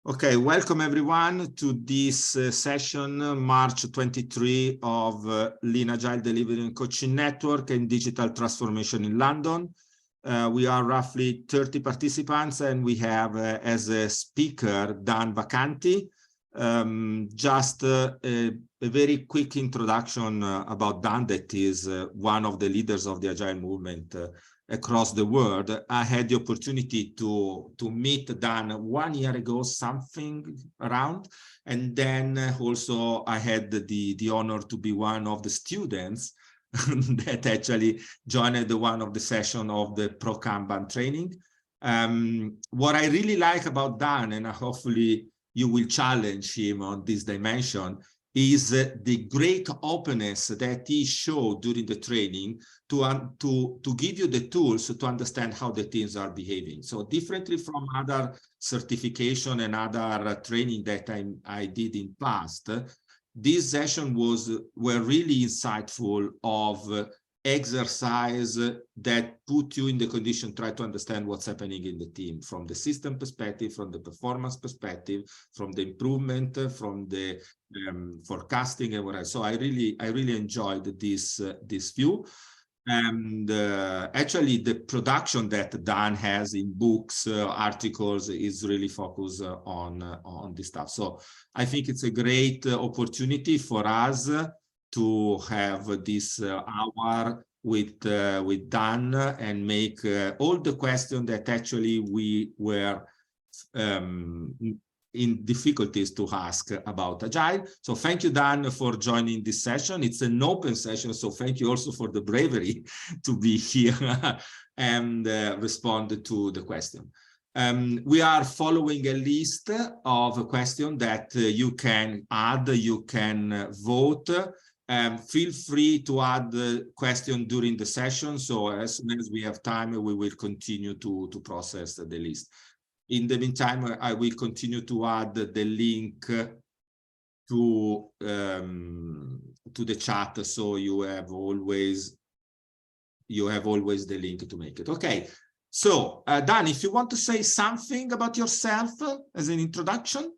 Okay, welcome everyone to this session, March 23 of Lean Agile Delivery Coaching Network and Digital Transformation in London. We are roughly 30 participants and we have as a speaker, Dan Vacanti. Just a very quick introduction about Dan, that is one of the leaders of the Agile movement across the world. I had the opportunity to meet Dan 1 year ago, something around, and then also I had the honor to be one of the students that actually joined one of the sessions of the Pro Kanban training. What I really like about Dan, and hopefully you will challenge him on this dimension, is the great openness that he showed during the training to give you the tools to understand how the teams are behaving. So differently from other certification and other training that I did in past, this session were really insightful of exercise that put you in the condition, try to understand what's happening in the team from the system perspective, from the performance perspective, from the improvement, from the forecasting and whatever. So I really enjoyed this view. And actually the production that Dan has in books, articles is really focused on this stuff. So I think it's a great opportunity for us to have this hour with Dan and make all the questions that actually we were in difficulties to ask about Agile. So thank you, Dan, for joining this session. It's an open session, so thank you also for the bravery to be here and respond to the question. We are following a list of questions that you can add, you can vote. Feel free to add the question during the session. So as soon as we have time, we will continue to process the list. In the meantime, I will continue to add the link to the chat, so you have always the link to make it. Okay. So Dan, if you want to say something about yourself as an introduction.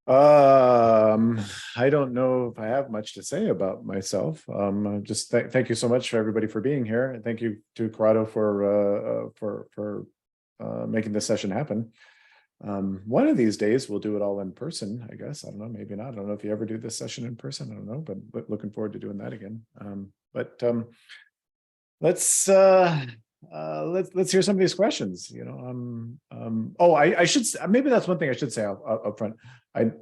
I don't know if I have much to say about myself. Just thank you so much for everybody for being here, and thank you to Corrado for making this session happen. One of these days we'll do it all in person, I guess. I don't know, maybe not. I don't know if you ever do this session in person. I don't know, but looking forward to doing that again. Let's hear some of these questions. You know, I should, maybe that's one thing I should say up front.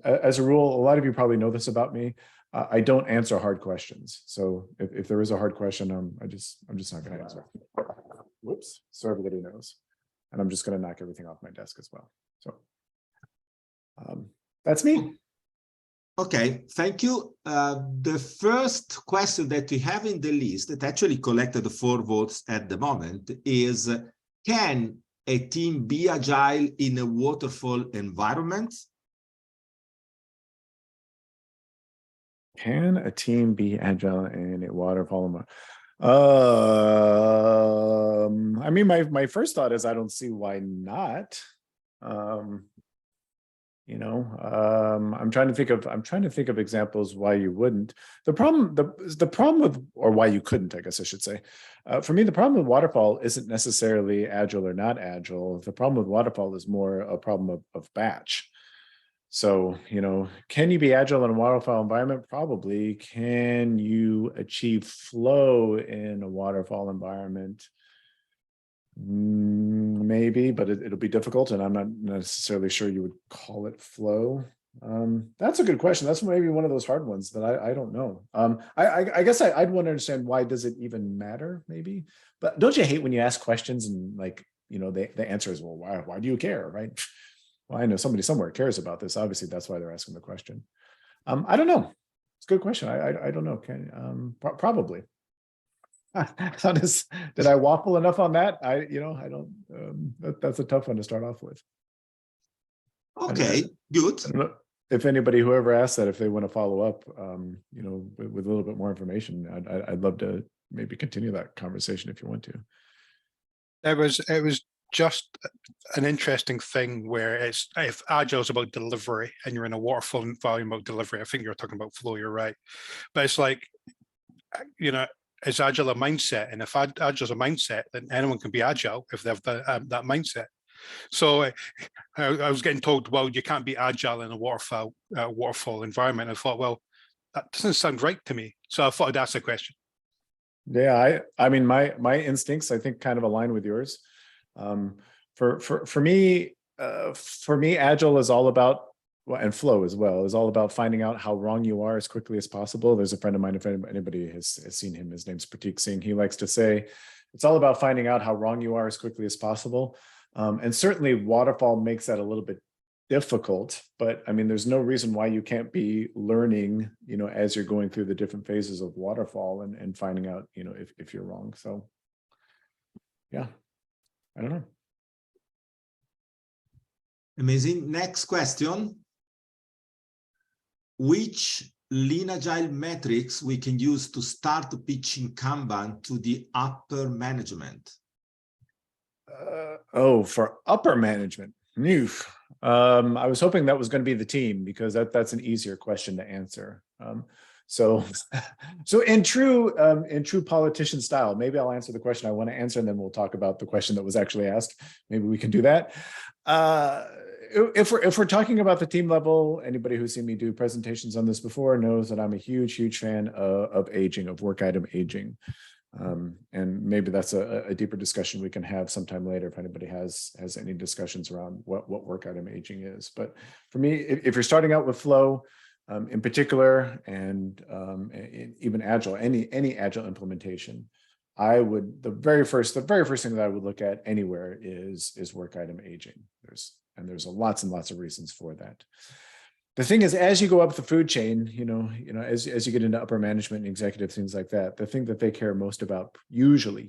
As a rule, a lot of you probably know this about me. I don't answer hard questions. So if there is a hard question, I'm just not going to answer. Whoops, so everybody knows. And I'm just going to knock everything off my desk as well. So that's me. Okay, thank you. The first question that we have in the list that actually collected 4 votes at the moment is, can a team be agile in a waterfall environment? Can a team be agile in a waterfall environment? I mean, my first thought is I don't see why not. You know, I'm trying to think of examples why you wouldn't. The problem with, or why you couldn't, I guess I should say. For me, the problem with waterfall isn't necessarily agile or not agile. The problem with waterfall is more a problem of batch. So, you know, can you be agile in a waterfall environment? Probably. Can you achieve flow in a waterfall environment? Maybe, but it'll be difficult, and I'm not necessarily sure you would call it flow. That's a good question. That's maybe one of those hard ones that I don't know. I guess I'd want to understand, why does it even matter, maybe? But don't you hate when you ask questions and, like, you know, the answer is, well, why do you care, right? Well, I know somebody somewhere cares about this. Obviously, that's why they're asking the question. I don't know. It's a good question. I don't know. Probably. Did I waffle enough on that? I don't. That's a tough one to start off with. Okay, good. I don't know if anybody, whoever asked that, if they want to follow up, you know, with a little bit more information, I'd love to maybe continue that conversation if you want to. It was just an interesting thing where it's, if Agile is about delivery and you're in a waterfall environment about delivery, I think you're talking about flow, you're right. But it's like, you know, is Agile a mindset? And if Agile is a mindset, then anyone can be Agile if they have that mindset. So I was getting told, well, you can't be Agile in a waterfall environment. I thought, well, that doesn't sound right to me. So I thought I'd ask the question. Yeah, I mean, my instincts, I think, kind of align with yours. For me, Agile is all about, and flow as well, is all about finding out how wrong you are as quickly as possible. There's a friend of mine, if anybody has seen him, his name's Pratik Singh. He likes to say, it's all about finding out how wrong you are as quickly as possible. And certainly waterfall makes that a little bit difficult, but I mean, there's no reason why you can't be learning, you know, as you're going through the different phases of waterfall and finding out, you know, if you're wrong. So yeah, I don't know. Amazing. Next question. Which Lean Agile metrics we can use to start pitching Kanban to the upper management? For upper management. I was hoping that was going to be the team, because that's an easier question to answer. So in true politician style, maybe I'll answer the question I want to answer, and then we'll talk about the question that was actually asked. Maybe we can do that. If we're talking about the team level, anybody who's seen me do presentations on this before knows that I'm a huge fan of aging, of work item aging. And maybe that's a deeper discussion we can have sometime later if anybody has any discussions around what work item aging is. But for me, if you're starting out with flow in particular, and even agile, any agile implementation, I would, the very first thing that I would look at anywhere is work item aging. There's lots and lots of reasons for that. The thing is, as you go up the food chain, you know, as you get into upper management and executive, things like that, the thing that they care most about usually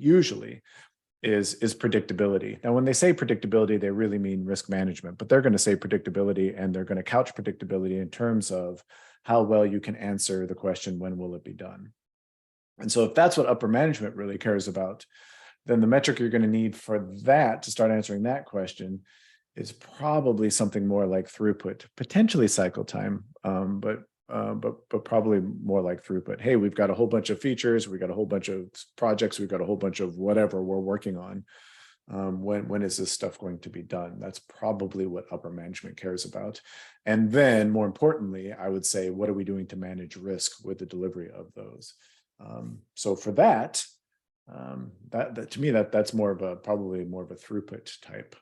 is predictability. Now, when they say predictability, they really mean risk management, but they're going to say predictability, and they're going to couch predictability in terms of how well you can answer the question, when will it be done? And so if that's what upper management really cares about, then the metric you're going to need for that to start answering that question is probably something more like throughput, potentially cycle time, but probably more like throughput. Hey, we've got a whole bunch of features, we've got a whole bunch of projects, we've got a whole bunch of whatever we're working on. When is this stuff going to be done? That's probably what upper management cares about. And then, more importantly, I would say, what are we doing to manage risk with the delivery of those? So for that, that to me, that's probably more of a throughput type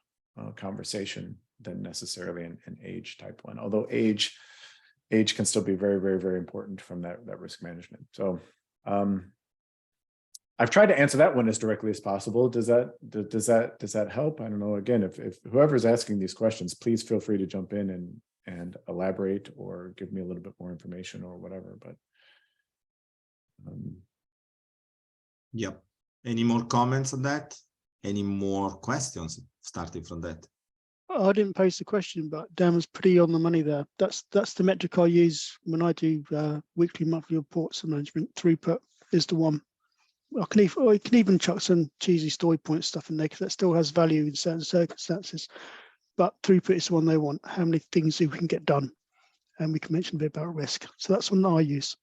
conversation than necessarily an age type one, although age can still be very important from that risk management. So I've tried to answer that one as directly as possible. Does that help? I don't know. Again, if whoever's asking these questions, please feel free to jump in and elaborate or give me a little bit more information or whatever. But yep. Any more comments on that? Any more questions starting from that? I didn't pose the question, but Dan was pretty on the money there. That's the metric I use when I do weekly, monthly reports of management. Throughput is the one. I can even chuck some cheesy story point stuff in there, because that still has value in certain circumstances. But throughput is the one they want. How many things we can get done, and we can mention a bit about risk. So that's one that I use.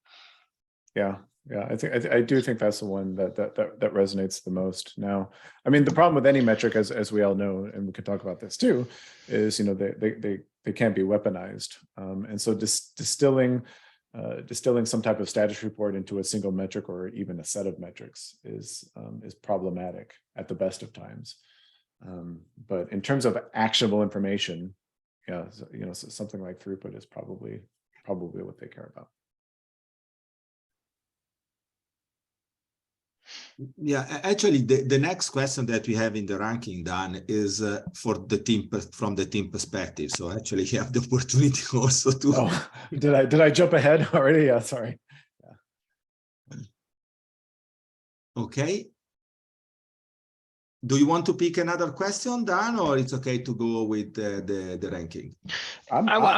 Yeah. I do think that's the one that resonates the most. Now, I mean, the problem with any metric, as we all know, and we can talk about this too, is, you know, they can't be weaponized, and so distilling some type of status report into a single metric or even a set of metrics is problematic at the best of times. But in terms of actionable information, yeah, you know, something like throughput is probably what they care about. Yeah, actually, the next question that we have in the ranking, Dan, is for the team, from the team perspective. So actually, you have the opportunity also to. Oh, did I jump ahead already? Yeah, sorry. Yeah. Okay. Do you want to pick another question, Dan, or it's okay to go with the ranking? I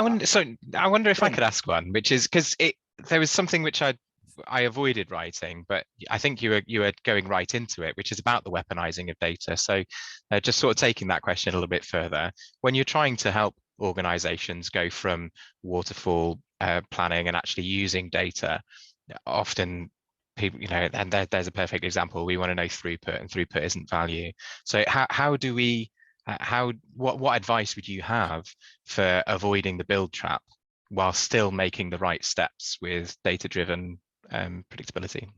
wonder if I could ask one, which is because there was something which I I avoided writing, but I think you were going right into it, which is about the weaponizing of data. So just sort of taking that question a little bit further, when you're trying to help organizations go from waterfall planning and actually using data, often people, and there's a perfect example. We want to know throughput, and throughput isn't value. So how do we, what advice would you have for avoiding the build trap while still making the right steps with data-driven predictability?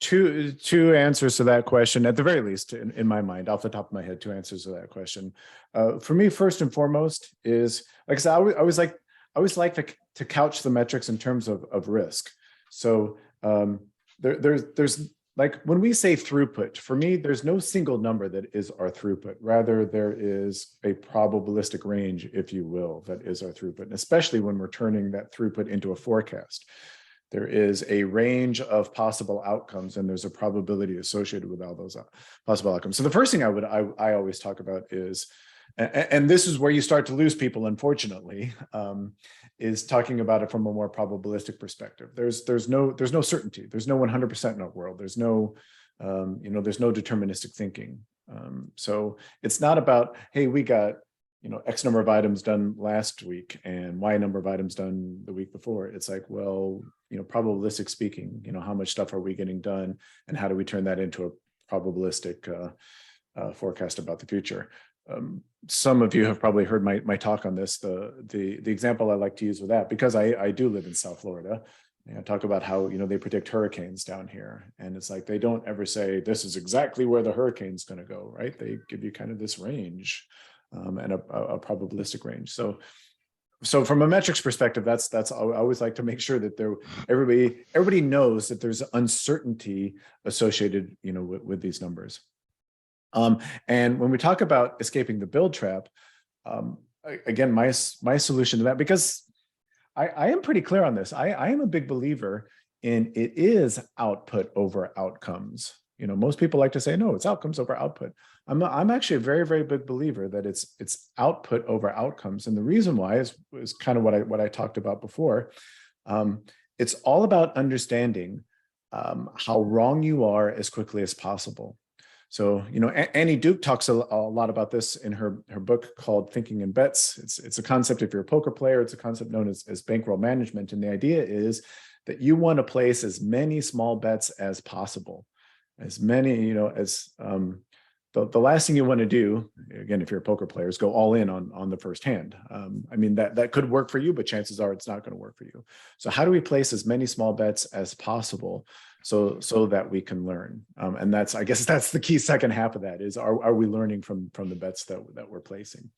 Two answers to that question, at the very least, in my mind, off the top of my head, two answers to that question. For me, first and foremost, is, like I said, I always like to couch the metrics in terms of risk. So there's like, when we say throughput, for me, there's no single number that is our throughput. Rather, there is a probabilistic range, if you will, that is our throughput, and especially when we're turning that throughput into a forecast. There is a range of possible outcomes, and there's a probability associated with all those possible outcomes. So the first thing I always talk about is, and this is where you start to lose people, unfortunately, is talking about it from a more probabilistic perspective. There's no certainty. There's no 100% in our world. There's no there's no deterministic thinking. So it's not about, hey, we got X number of items done last week and Y number of items done the week before. It's like, well, probabilistic speaking, how much stuff are we getting done, and how do we turn that into a probabilistic forecast about the future? Some of you have probably heard my talk on this. The example I like to use with that, because I do live in South Florida, I talk about how they predict hurricanes down here, and it's like they don't ever say this is exactly where the hurricane's going to go, right? They give you kind of this range. And a probabilistic range. So from a metrics perspective, that's I always like to make sure that everybody knows that there's uncertainty associated with these numbers. And when we talk about escaping the build trap, again, my solution to that, because I am pretty clear on this. I am a big believer in it is output over outcomes. Most people like to say, no, it's outcomes over output. I'm actually a very, very big believer that it's output over outcomes. And the reason why is kind of what I talked about before. It's all about understanding how wrong you are as quickly as possible. So, Annie Duke talks a lot about this in her book called Thinking in Bets. It's a concept, if you're a poker player, it's a concept known as bankroll management. And the idea is that you want to place as many small bets as possible. As many, the last thing you want to do, again, if you're a poker player, is go all in on the first hand. I mean, that could work for you, but chances are it's not going to work for you. So how do we place as many small bets as possible so that we can learn? And I guess that's the key second half of that is, are we learning from the bets that we're placing?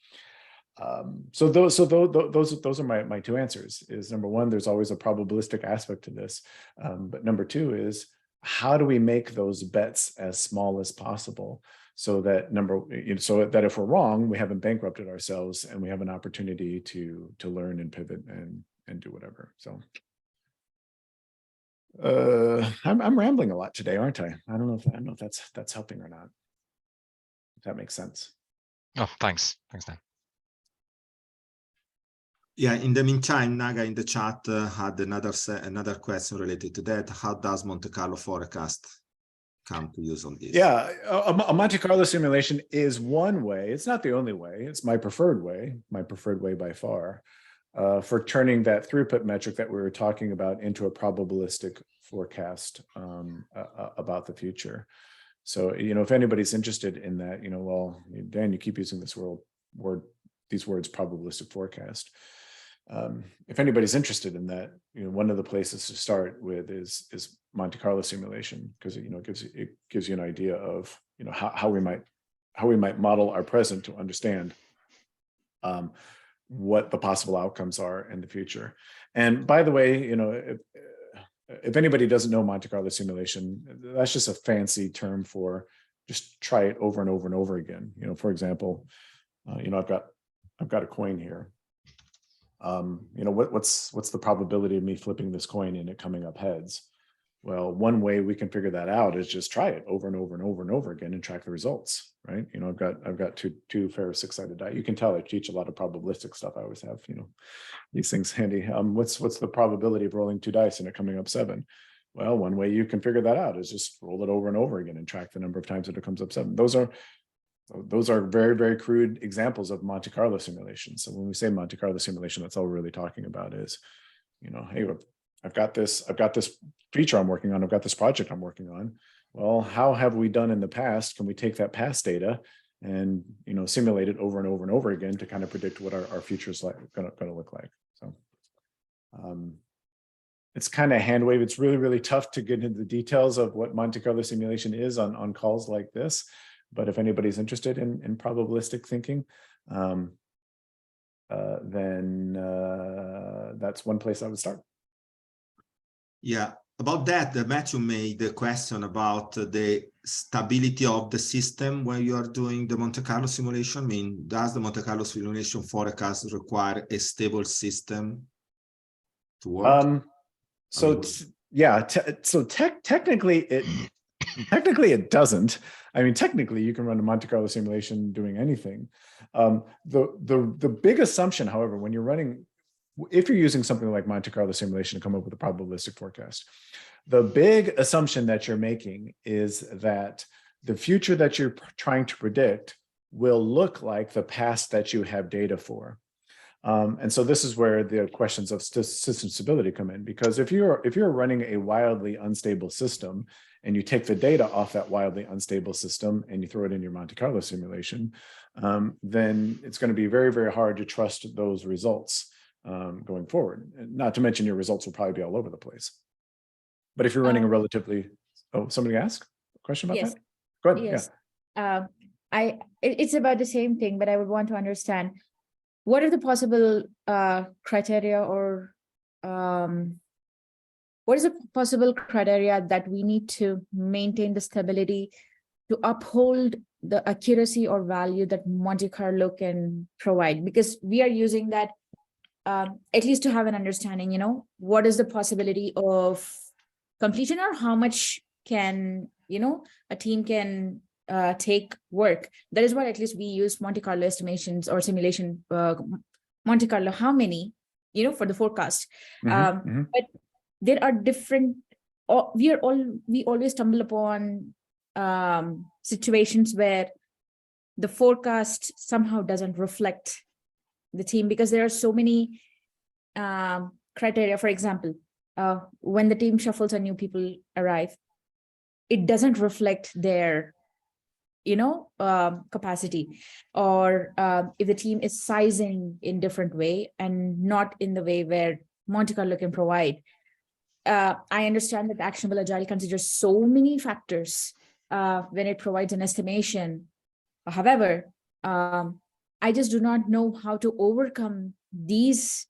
So those are my two answers. Is number one, there's always a probabilistic aspect to this, but number two is, how do we make those bets as small as possible so that if we're wrong, we haven't bankrupted ourselves and we have an opportunity to learn and pivot and do whatever. So I'm rambling a lot today, aren't I? I don't know if that's helping or not. If that makes sense. Oh, thanks, Dan. Yeah, in the meantime, Naga in the chat had another question related to that. How does Monte Carlo forecast come to use on this? Yeah, a Monte Carlo simulation is one way. It's not the only way. It's my preferred way by far, for turning that throughput metric that we were talking about into a probabilistic forecast about the future. So, if anybody's interested in that, well, Dan, you keep using these words, probabilistic forecast. If anybody's interested in that, one of the places to start with is Monte Carlo simulation, because it gives you an idea of how we might model our present to understand what the possible outcomes are in the future. And by the way, if anybody doesn't know Monte Carlo simulation, that's just a fancy term for just try it over and over and over again. For example, I've got a coin here. What's the probability of me flipping this coin and it coming up heads? Well, one way we can figure that out is just try it over and over and over and over again and track the results, right? I've got two fair 6-sided die. You can tell I teach a lot of probabilistic stuff. I always have, these things handy. What's the probability of rolling 2 dice and it coming up 7? Well, one way you can figure that out is just roll it over and over again and track the number of times that it comes up 7. Those are very, very crude examples of Monte Carlo simulation. So when we say Monte Carlo simulation, that's all we're really talking about is, hey, I've got this feature I'm working on. I've got this project I'm working on. Well, how have we done in the past? Can we take that past data and, simulate it over and over and over again to kind of predict what our future is going to look like? So it's kind of hand wave. It's really, really tough to get into the details of what Monte Carlo simulation is on calls like this. But if anybody's interested in probabilistic thinking, then that's one place I would start. Yeah, about that, Matthew made the question about the stability of the system when you are doing the Monte Carlo simulation. I mean, does the Monte Carlo simulation forecast require a stable system to work? Technically it doesn't. I mean, technically you can run a Monte Carlo simulation doing anything. The big assumption, however, when you're running, if you're using something like Monte Carlo simulation to come up with a probabilistic forecast, the big assumption that you're making is that the future that you're trying to predict will look like the past that you have data for. And so this is where the questions of system stability come in, because if you're running a wildly unstable system and you take the data off that wildly unstable system and you throw it in your Monte Carlo simulation, then it's going to be very, very hard to trust those results going forward. Not to mention your results will probably be all over the place. But if you're running a relatively, somebody asked a question about that? Go ahead. Yes. Yeah. It's about the same thing, but I would want to understand, what are the possible criteria, or what is the possible criteria that we need to maintain the stability to uphold the accuracy or value that Monte Carlo can provide? Because we are using that at least to have an understanding, what is the possibility of completion, or how much can, a team can take work. That is what at least we use Monte Carlo estimations or simulation, Monte Carlo, how many, for the forecast. But there are different, we always stumble upon situations where the forecast somehow doesn't reflect the team, because there are so many criteria. For example, when the team shuffles and new people arrive, it doesn't reflect their capacity, or if the team is sizing in different way and not in the way where Monte Carlo can provide. I understand that Actionable Agile considers so many factors when it provides an estimation. However, I just do not know how to overcome these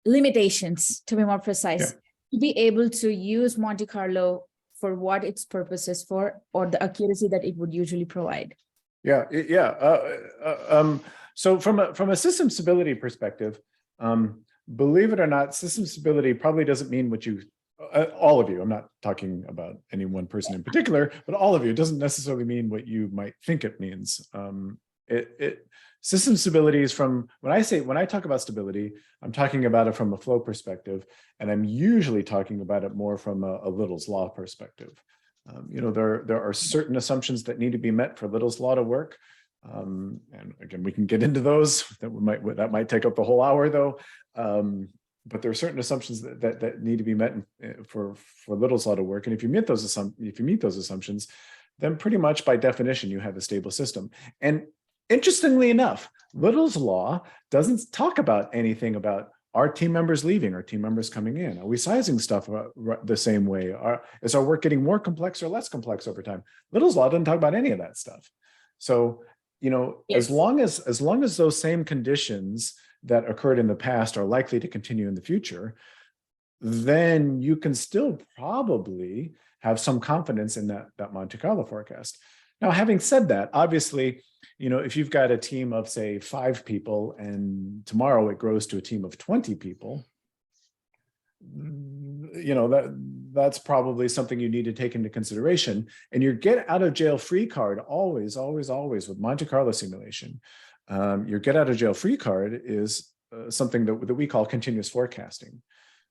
limitations, to be more precise, to be able to use Monte Carlo for what its purpose is for, or the accuracy that it would usually provide. So from a system stability perspective, believe it or not, system stability probably doesn't mean what you, all of you, I'm not talking about any one person in particular, but all of you, it doesn't necessarily mean what you might think it means. System stability is from, when I talk about stability, I'm talking about it from a flow perspective, and I'm usually talking about it more from a Little's Law perspective. There are certain assumptions that need to be met for Little's Law to work. And again, we can get into those. That might take up the whole hour, though. But there are certain assumptions that need to be met for Little's Law to work. And if you meet those assumptions, then pretty much by definition you have a stable system. And interestingly enough, Little's Law doesn't talk about anything about our team members leaving, our team members coming in. Are we sizing stuff the same way? Is our work getting more complex or less complex over time? Little's Law doesn't talk about any of that stuff. So, as long as those same conditions that occurred in the past are likely to continue in the future, then you can still probably have some confidence in that Monte Carlo forecast. Now, having said that, obviously, if you've got a team of, say, 5 people and tomorrow it grows to a team of 20 people, that's probably something you need to take into consideration. And your get out of jail free card, always with Monte Carlo simulation, your get out of jail free card is something that we call continuous forecasting.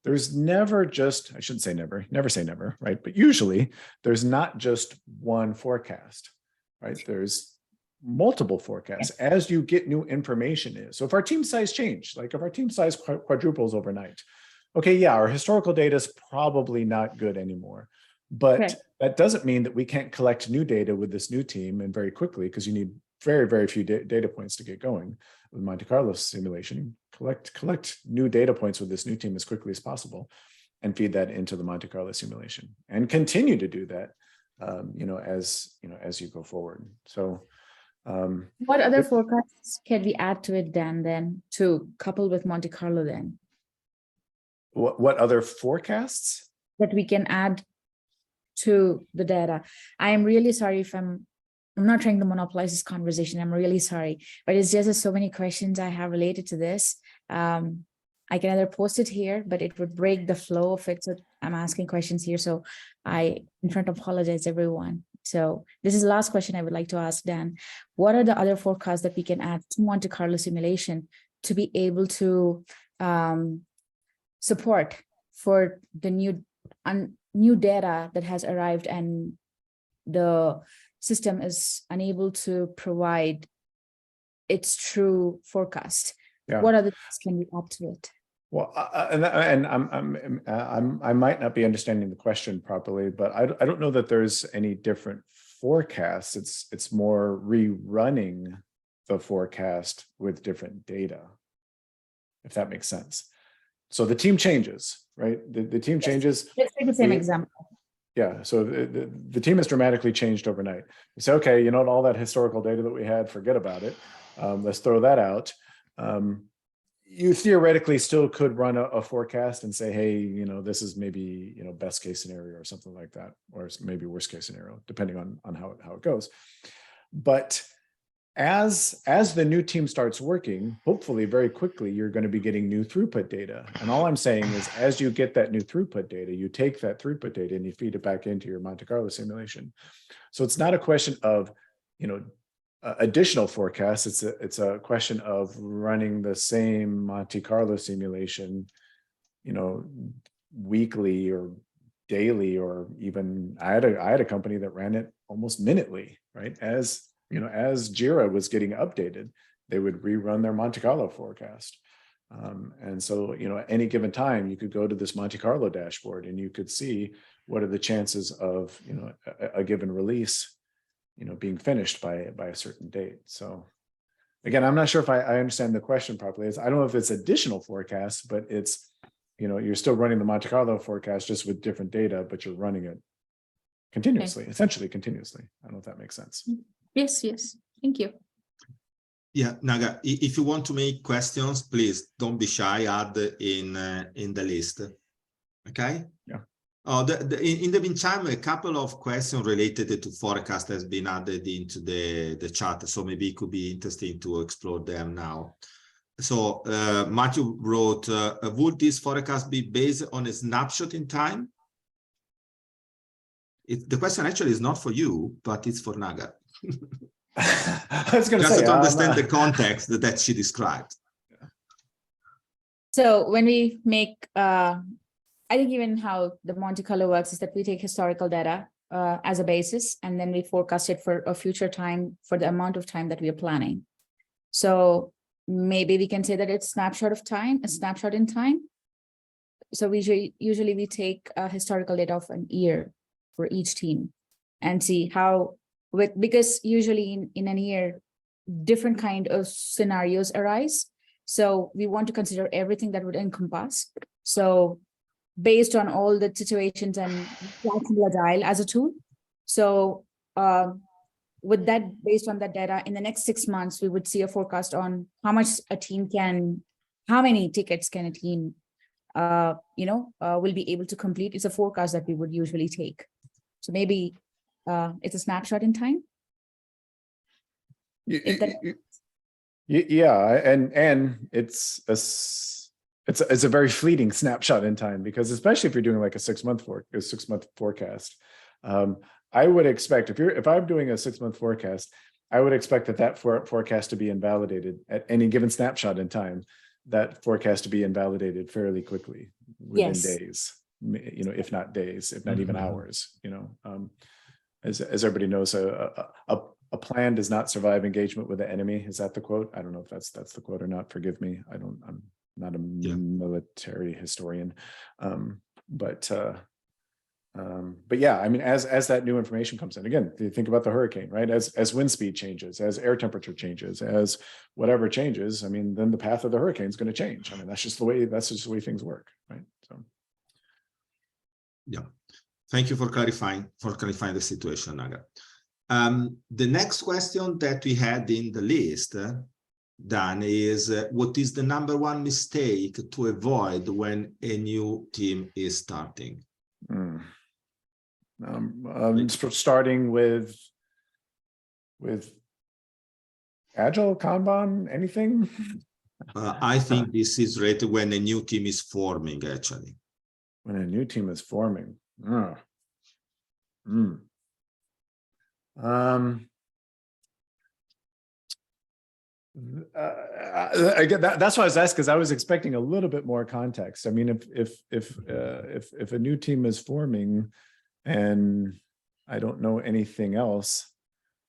There's never just, I shouldn't say never say never, right? But usually there's not just one forecast, right? There's multiple forecasts as you get new information in. So if our team size changed, like if our team size quadruples overnight, okay, yeah, our historical data is probably not good anymore. But that doesn't mean that we can't collect new data with this new team and very quickly, because you need very, very few data points to get going with Monte Carlo simulation. Collect new data points with this new team as quickly as possible and feed that into the Monte Carlo simulation and continue to do that, as you go forward. So what other forecasts can we add to it, Dan, then to couple with Monte Carlo then? What other forecasts that we can add to the data? I am really sorry if I'm not trying to monopolize this conversation. I'm really sorry, but it's just so many questions I have related to this. I can either post it here, but it would break the flow of it. So I'm asking questions here. So I, in front, apologize everyone. So this is the last question I would like to ask Dan. What are the other forecasts that we can add to Monte Carlo simulation to be able to support for the new data that has arrived and the system is unable to provide its true forecast? Yeah. What other things can we add to it? Well, I might not be understanding the question properly, but I don't know that there's any different forecasts. It's more rerunning the forecast with different data, if that makes sense. So the team changes, right? The team changes. Let's take the same example. Yeah, so the team has dramatically changed overnight. You say, okay, you know what, all that historical data that we had, forget about it. Let's throw that out. You theoretically still could run a forecast and say, hey, this is maybe, best case scenario or something like that, or maybe worst case scenario, depending on how it goes. But as the new team starts working, hopefully very quickly, you're going to be getting new throughput data. And all I'm saying is, as you get that new throughput data, you take that throughput data and you feed it back into your Monte Carlo simulation. So it's not a question of, additional forecasts. It's a question of running the same Monte Carlo simulation, weekly or daily, or even I had a company that ran it almost minutely, right? As Jira was getting updated, they would rerun their Monte Carlo forecast. And so, at any given time, you could go to this Monte Carlo dashboard and you could see what are the chances of, a given release, being finished by a certain date. So again, I'm not sure if I understand the question properly. I don't know if it's additional forecasts, but it's, you're still running the Monte Carlo forecast just with different data, but you're running it continuously, essentially continuously. I don't know if that makes sense. Yes. Thank you. Yeah, Naga, if you want to make questions, please don't be shy, add in the list. Okay? Yeah. In the meantime, a couple of questions related to forecast has been added into the chat, so maybe it could be interesting to explore them now. So Matthew wrote, would this forecast be based on a snapshot in time? The question actually is not for you, but it's for Naga. I was going to just say, to understand the context that she described. So when we make, I think even how the Monte Carlo works is that we take historical data as a basis, and then we forecast it for a future time for the amount of time that we are planning. So maybe we can say that it's a snapshot in time. So we usually we take historical data of an year for each team and see how, because usually in a year, different kind of scenarios arise. So we want to consider everything that would encompass. So based on all the situations and Actionable Agile as a tool. So with that, based on that data, in the next 6 months, we would see a forecast on how much a team can, how many tickets can a team, will be able to complete. It's a forecast that we would usually take. So maybe it's a snapshot in time. Yeah, and it's a very fleeting snapshot in time, because especially if you're doing like a 6 month forecast, I would expect if I'm doing a 6 month forecast, I would expect that forecast to be invalidated at any given snapshot in time, that forecast to be invalidated fairly quickly within Yes. days, if not days, if not even hours, as everybody knows, a plan does not survive engagement with the enemy. Is that the quote? I don't know if that's the quote or not. Forgive me. I'm not a military historian. But yeah, I mean, as that new information comes in, again, you think about the hurricane, right? As wind speed changes, as air temperature changes, as whatever changes, I mean, then the path of the hurricane is going to change. I mean, that's just the way things work, right? So, yeah, thank you for clarifying the situation, Naga. The next question that we had in the list, Dan, is what is the number one mistake to avoid when a new team is starting? Starting with Agile, Kanban, anything? I think this is rated when a new team is forming, actually. When a new team is forming. Again, that's why I was asked, because I was expecting a little bit more context. I mean, if a new team is forming and I don't know anything else,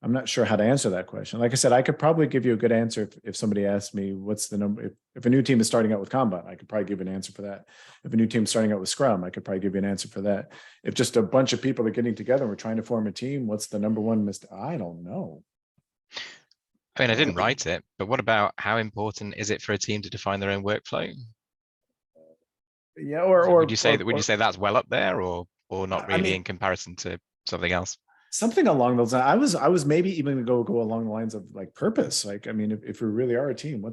I'm not sure how to answer that question. Like I said, I could probably give you a good answer if somebody asked me what's the number. If a new team is starting out with Kanban, I could probably give an answer for that. If a new team is starting out with Scrum, I could probably give you an answer for that. If just a bunch of people are getting together and we're trying to form a team, what's the number one mistake? I don't know. I mean, I didn't write it, but what about how important is it for a team to define their own workflow? Yeah, would you say that's well up there, or not really, in comparison to something else? Something along those lines. I was maybe even go along the lines of like purpose. Like, I mean, if we really are a team,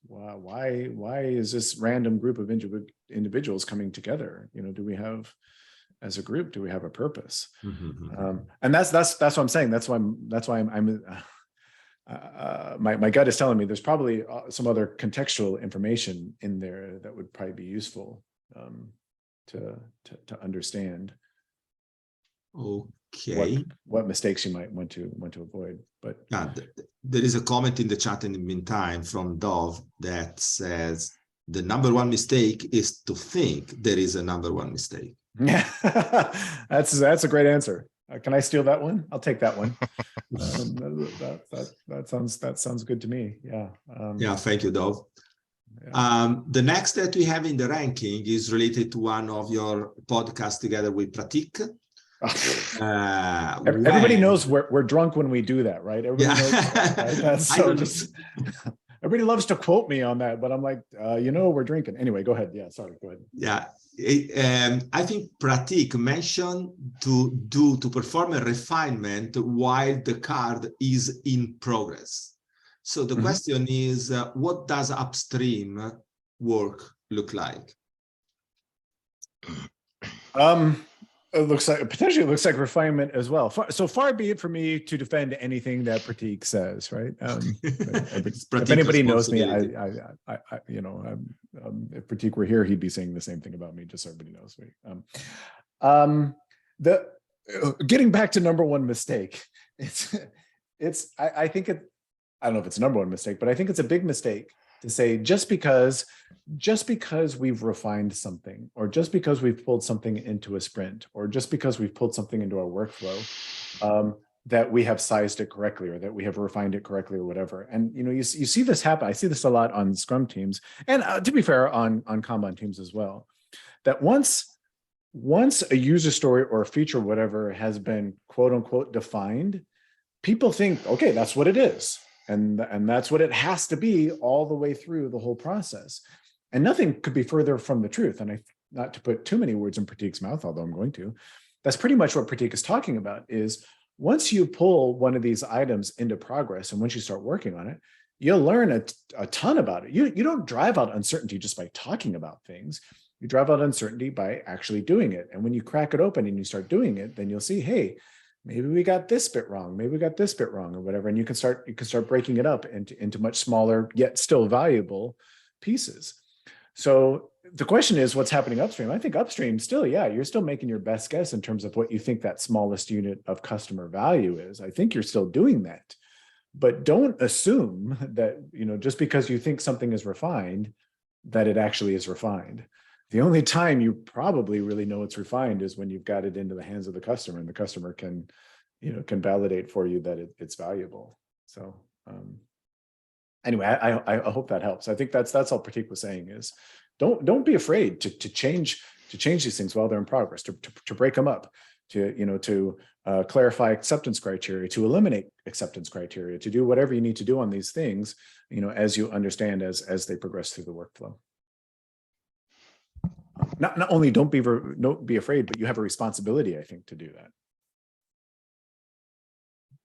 why is this random group of individuals coming together? Do we have, as a group, do we have a purpose? And that's what I'm saying. That's why I'm my gut is telling me there's probably some other contextual information in there that would probably be useful to understand. Okay. What mistakes you might want to avoid. But there is a comment in the chat in the meantime from Dov that says the number one mistake is to think there is a number one mistake. Yeah, that's a great answer. Can I steal that one? I'll take that one. That sounds good to me. Yeah. Yeah. Thank you, Dov. Yeah. The next that we have in the ranking is related to one of your podcasts together with Pratik. Everybody knows we're drunk when we do that, right? Everybody knows that, right? That's so just everybody loves to quote me on that, but I'm like, we're drinking. Anyway, go ahead. Yeah, sorry, go ahead. Yeah. I think Pratik mentioned to perform a refinement while the card is in progress. So the question is, what does upstream work look like? It looks like refinement as well. So far be it for me to defend anything that Pratik says, right? If anybody knows me, if Pratik were here, he'd be saying the same thing about me, just so everybody knows me. Getting back to number one mistake, I think I don't know if it's a number one mistake, but I think it's a big mistake to say just because we've refined something, or just because we've pulled something into a sprint, or just because we've pulled something into our workflow, that we have sized it correctly, or that we have refined it correctly, or whatever. And you see this happen. I see this a lot on Scrum teams, and to be fair, on Kanban teams as well. That once a user story or a feature, whatever, has been quote unquote defined, people think, okay, that's what it is. And that's what it has to be all the way through the whole process. And nothing could be further from the truth. And not to put too many words in Pratik's mouth, although I'm going to, that's pretty much what Pratik is talking about, is once you pull one of these items into progress, and once you start working on it, you'll learn a ton about it. You don't drive out uncertainty just by talking about things. You drive out uncertainty by actually doing it. And when you crack it open and you start doing it, then you'll see, hey, maybe we got this bit wrong, maybe we got this bit wrong, or whatever. And you can start breaking it up into much smaller, yet still valuable pieces. So the question is, what's happening upstream? I think upstream still, yeah, you're still making your best guess in terms of what you think that smallest unit of customer value is. I think you're still doing that, but don't assume that, just because you think something is refined, that it actually is refined. The only time you probably really know it's refined is when you've got it into the hands of the customer, and the customer can, can validate for you that it's valuable. So anyway, I hope that helps. I think that's all Pratik was saying is don't be afraid to change these things while they're in progress, to break them up, to clarify acceptance criteria, to eliminate acceptance criteria, to do whatever you need to do on these things, as you understand as they progress through the workflow. Not only don't be afraid, but you have a responsibility, I think, to do that.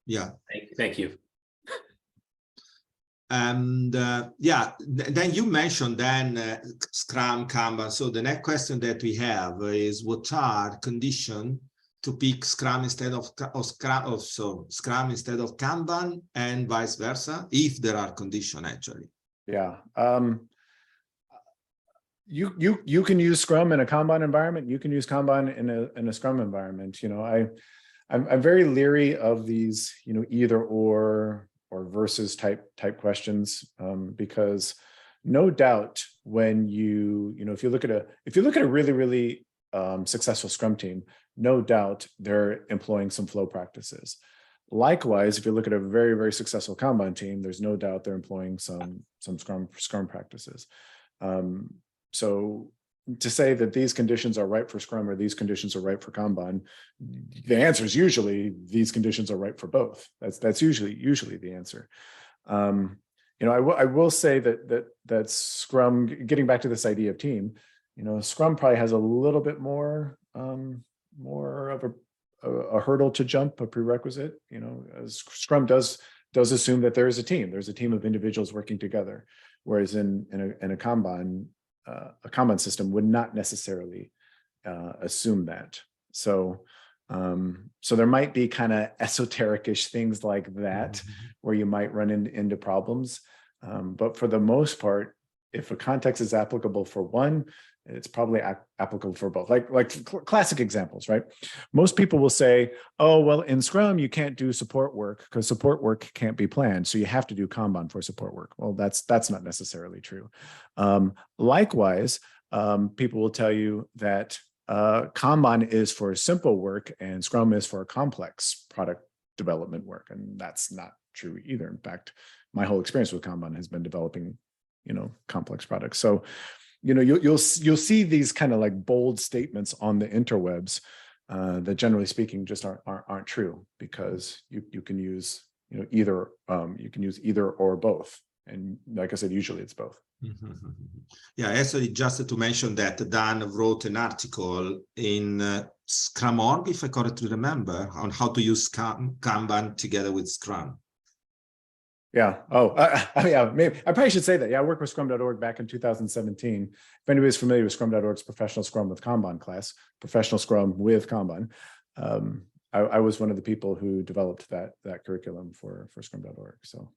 Yeah. Thank you. And yeah, then you mentioned Scrum, Kanban. So the next question that we have is, what are conditions to pick Scrum instead of Scrum instead of Kanban, and vice versa, if there are conditions actually? Yeah. You can use Scrum in a Kanban environment. You can use Kanban in a Scrum environment. I'm very leery of these, either or versus type questions, because no doubt when if you look at a really successful Scrum team, no doubt they're employing some flow practices. Likewise, if you look at a very successful Kanban team, there's no doubt they're employing some Scrum practices. So to say that these conditions are right for Scrum or these conditions are right for Kanban, the answer is usually these conditions are right for both. That's usually the answer. I will say that Scrum, getting back to this idea of team, Scrum probably has a little bit more of a hurdle to jump, a prerequisite. As Scrum does assume that there is a team. There's a team of individuals working together, whereas in a Kanban system would not necessarily assume that. So there might be kind of esoteric-ish things like that, where you might run into problems. But for the most part, if a context is applicable for one, it's probably applicable for both. Like classic examples, right? Most people will say, oh, well, in Scrum, you can't do support work because support work can't be planned. So you have to do Kanban for support work. Well, that's not necessarily true. Likewise, people will tell you that Kanban is for simple work and Scrum is for complex product development work. And that's not true either. In fact, my whole experience with Kanban has been developing, complex products. So, you'll see these kind of like bold statements on the interwebs that, generally speaking, just aren't true, because you can use either or both, and like I said, usually it's both. Yeah, actually, just to mention that Dan wrote an article in Scrum.org, if I correctly remember, on how to use Kanban together with Scrum. Yeah. Oh, yeah. Maybe I probably should say that. Yeah, I worked with Scrum.org back in 2017. If anybody's familiar with Scrum.org's professional Scrum with Kanban class, professional Scrum with Kanban, I was one of the people who developed that curriculum for Scrum.org. So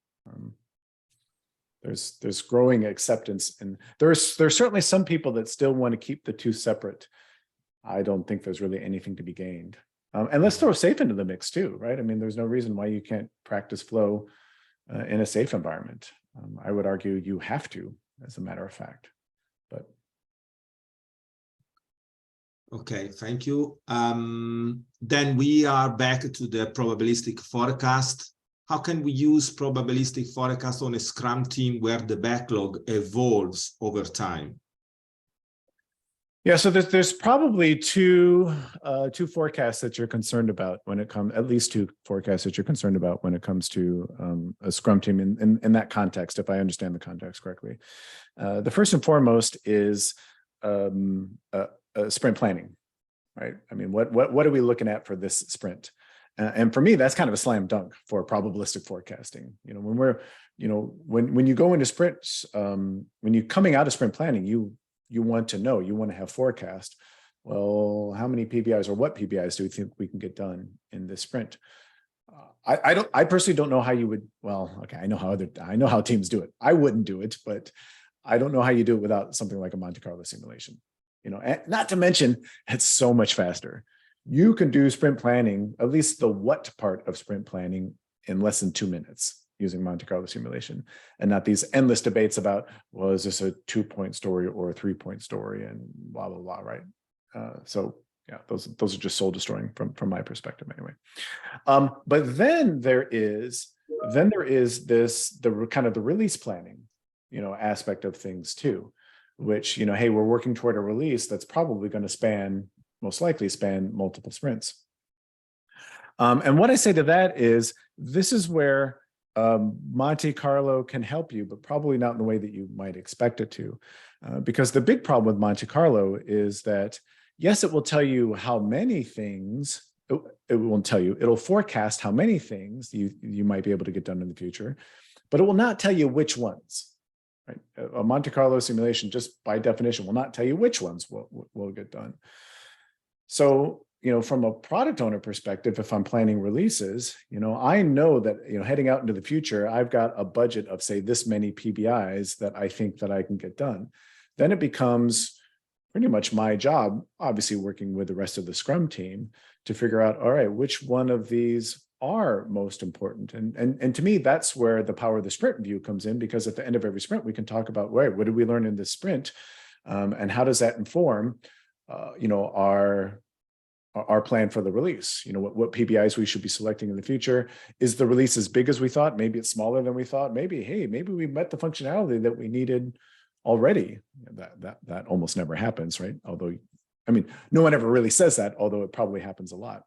there's growing acceptance, and there's certainly some people that still want to keep the two separate. I don't think there's really anything to be gained, and let's throw SAFe into the mix too, right? I mean, there's no reason why you can't practice flow in a SAFe environment. I would argue you have to, as a matter of fact. But okay, thank you. Then we are back to the probabilistic forecast. How can we use probabilistic forecast on a Scrum team where the backlog evolves over time? yeah, so there's probably two forecasts that you're concerned about when it comes, at least two forecasts that you're concerned about when it comes to a Scrum team in that context, if I understand the context correctly. The first and foremost is sprint planning, right? I mean, what are we looking at for this sprint? And for me, that's kind of a slam dunk for probabilistic forecasting. When you go into sprints, when you're coming out of sprint planning, you want to know, you want to have forecast. Well, how many PBIs or what PBIs do we think we can get done in this sprint? I personally don't know how you would. Well, okay, I know how teams do it. I wouldn't do it, but I don't know how you do it without something like a Monte Carlo simulation. And not to mention, it's so much faster. You can do sprint planning, at least the what part of sprint planning, in less than 2 minutes. using Monte Carlo simulation, and not these endless debates about, well, is this a 2-point story or a 3-point story and blah, blah, blah, right? So yeah, those are just soul destroying from my perspective anyway. But then there is the kind of the release planning, aspect of things too, which, hey, we're working toward a release that's probably going to most likely span multiple sprints. And what I say to that is, this is where Monte Carlo can help you, but probably not in the way that you might expect it to. Because the big problem with Monte Carlo is that, yes, it will tell you how many things, it won't tell you, it'll forecast how many things you might be able to get done in the future, but it will not tell you which ones. Right? A Monte Carlo simulation, just by definition, will not tell you which ones will get done. So, from a product owner perspective, if I'm planning releases, I know that, heading out into the future, I've got a budget of, say, this many PBIs that I think that I can get done. Then it becomes pretty much my job, obviously working with the rest of the Scrum team, to figure out, all right, which one of these are most important. And to me, that's where the power of the sprint view comes in, because at the end of every sprint, we can talk about, right, what did we learn in this sprint? And how does that inform, our plan for the release? What PBIs we should be selecting in the future. Is the release as big as we thought? Maybe it's smaller than we thought. Maybe we met the functionality that we needed already. That almost never happens, right? Although, no one ever really says that, although it probably happens a lot.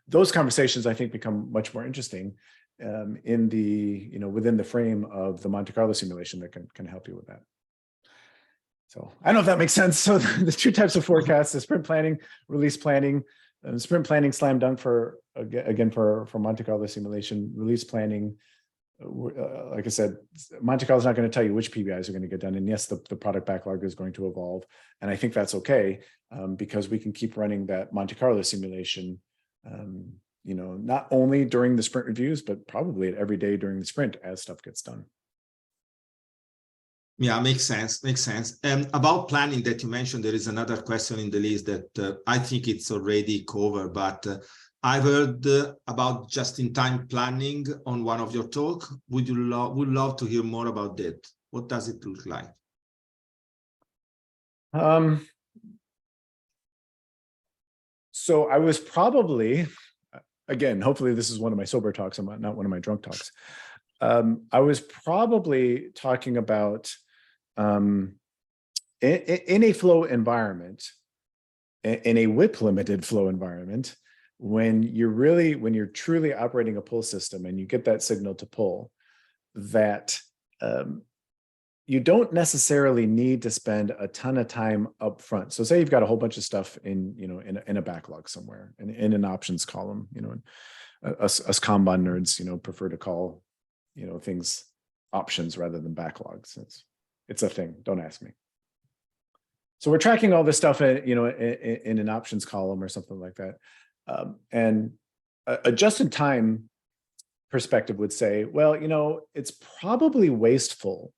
Those conversations, I think, become much more interesting in the, within the frame of the Monte Carlo simulation that can help you with that. So I don't know if that makes sense. So the two types of forecasts: the sprint planning, release planning. Sprint planning, slam dunk for Monte Carlo simulation. Release planning, like I said, Monte Carlo is not going to tell you which PBIs are going to get done. And yes, the product backlog is going to evolve. And I think that's okay, because we can keep running that Monte Carlo simulation, not only during the sprint reviews, but probably every day during the sprint as stuff gets done. Yeah, makes sense. And about planning that you mentioned, there is another question in the list that I think it's already covered, but I've heard about just-in-time planning on one of your talk. Would love to hear more about that. What does it look like? So I was probably, again, hopefully this is one of my sober talks, not one of my drunk talks. I was probably talking about in a flow environment, in a WIP limited flow environment, when you're truly operating a pull system and you get that signal to pull, that you don't necessarily need to spend a ton of time up front. So say you've got a whole bunch of stuff in a backlog somewhere, in an options column, us Kanban nerds, prefer to call, things options rather than backlogs. It's a thing. Don't ask me. So we're tracking all this stuff, in an options column or something like that. And a just-in-time perspective would say, well, it's probably wasteful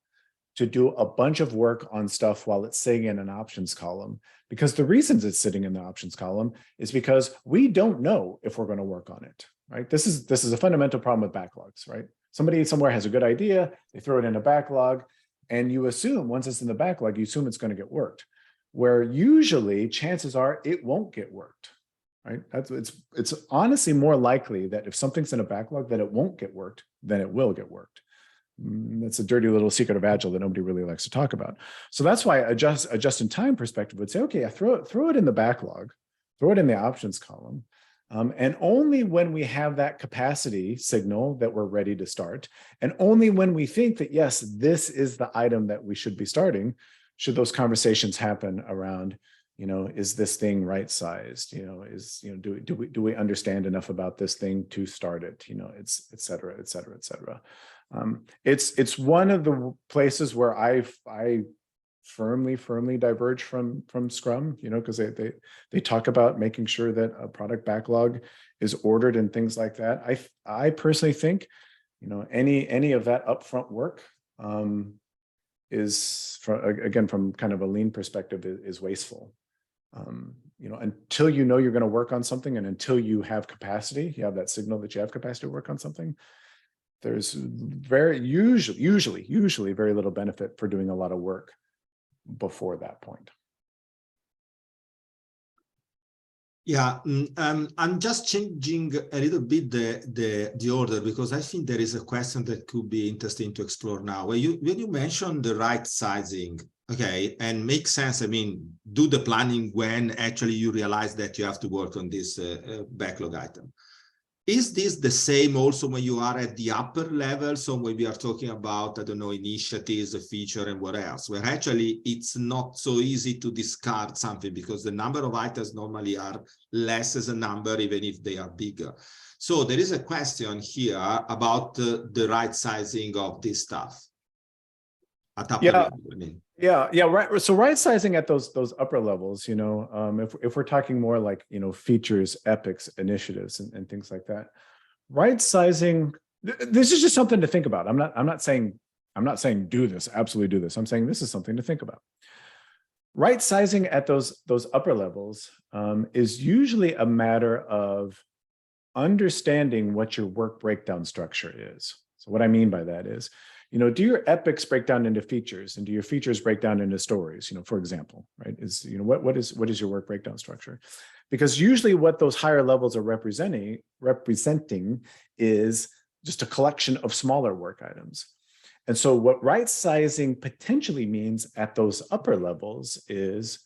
to do a bunch of work on stuff while it's sitting in an options column, because the reasons it's sitting in the options column is because we don't know if we're going to work on it, right? This is a fundamental problem with backlogs, right? Somebody somewhere has a good idea, they throw it in a backlog, and you assume once it's in the backlog, you assume it's going to get worked, where usually chances are it won't get worked, right? It's honestly more likely that if something's in a backlog that it won't get worked than it will get worked. That's a dirty little secret of Agile that nobody really likes to talk about. So that's why a just-in-time perspective would say, okay, throw it in the backlog, throw it in the options column. And only when we have that capacity signal that we're ready to start, and only when we think that, yes, this is the item that we should be starting, should those conversations happen around, is this thing right-sized? Do we understand enough about this thing to start it? It's et cetera, et cetera, et cetera. It's one of the places where I firmly diverge from Scrum, because they talk about making sure that a product backlog is ordered and things like that. I personally think, any of that upfront work is, from kind of a lean perspective, is wasteful. Until you're going to work on something, and until you have capacity, you have that signal that you have capacity to work on something, there's usually very little benefit for doing a lot of work before that point. Yeah, I'm just changing a little bit the order, because I think there is a question that could be interesting to explore now. When you mentioned the right sizing, okay, and makes sense. I mean, do the planning when actually you realize that you have to work on this backlog item. Is this the same also when you are at the upper level? So when we are talking about, I don't know, initiatives, a feature, and what else, where actually it's not so easy to discard something because the number of items normally are less as a number, even if they are bigger. So there is a question here about the right sizing of this stuff. At upper level, I mean. Yeah, right. So right sizing at those upper levels, you know, if we're talking more like, you know, features, epics, initiatives, and things like that, right sizing. This is just something to think about. I'm not saying do this, absolutely do this. I'm saying this is something to think about. Right sizing at those upper levels is usually a matter of understanding what your work breakdown structure is. So what I mean by that is, you know, do your epics break down into features, and do your features break down into stories? You know, for example, right? Is, you know, what is your work breakdown structure? Because usually what those higher levels are representing is just a collection of smaller work items. And so what right sizing potentially means at those upper levels is,